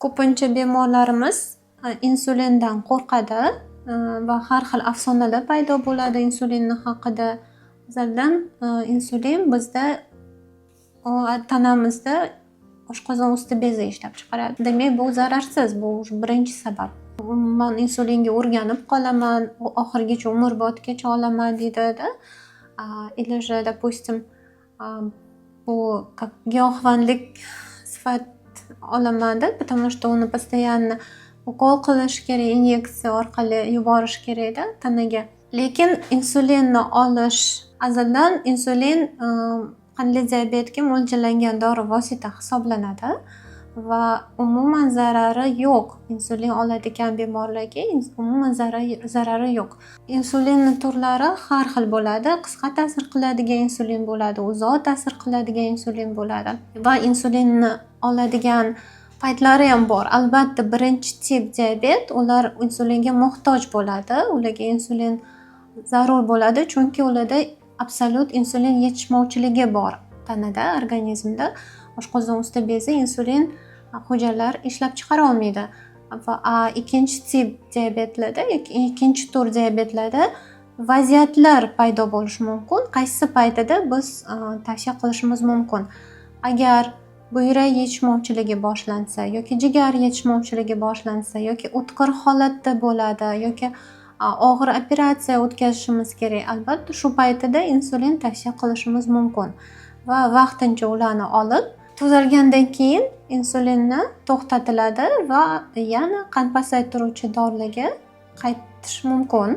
Ko'pincha bemorlarimiz insulindan qo'rqadi va har xil afsonalar paydo bo'ladi insulin haqida. Masalan, insulin bizda tanamizda oshqozon usti bezi ishlab chiqaradi. Demak, bu zararsiz. Bu birinchi sabab. Man insulinga o'rganib qolaman, oxirigacha umrbodgacha olaman deydi-da. Или же, допустим, bu giyohvandlik sifat olaman-da, потому что uni постоянно ukol qilish kerak, inyeksiya orqali yuborish kerak-da tanaga. Lekin insulinni olish azaldan insulin qandli diabetga mo'ljallangan dori vosita hisoblanadi va umuman zarari yo'q. Insulin oladigan bemorlarga umuman zarari yo'q. Insulinning turlari har xil bo'ladi. Qisqa ta'sir qiladigan insulin bo'ladi, uzoq ta'sir qiladigan insulin bo'ladi va insulinni oladigan paytlari ham bor. Albatta, birinchi tip diabet, ular insulinga muhtoj bo'ladi. Ularga insulin zarur bo'ladi, chunki ularda absolyut insulin yetishmovchiligi bor tanada, organizmda. Oshqozon usti bezi insulin hujayralar ishlab chiqara olmaydi. Va ikkinchi tip diabetlarda, ikkinchi tur diabetlarda vaziyatlar paydo bo'lishi mumkin. Qaysi paytida biz tavsiya qilishimiz mumkin. Agar buyrak yetishmovchiligi boshlansa yoki jigar yetishmovchiligi boshlansa yoki o'tkir holatda bo'ladi yoki og'ir operatsiya o'tkazishimiz kerak. Albatta, shu paytida insulin tavsiya qilishimiz mumkin va vaqtincha ularni olib, tuzalgandan keyin insulinni to'xtatiladi va yana qand pasaytiruvchi dorilarga qaytish mumkin.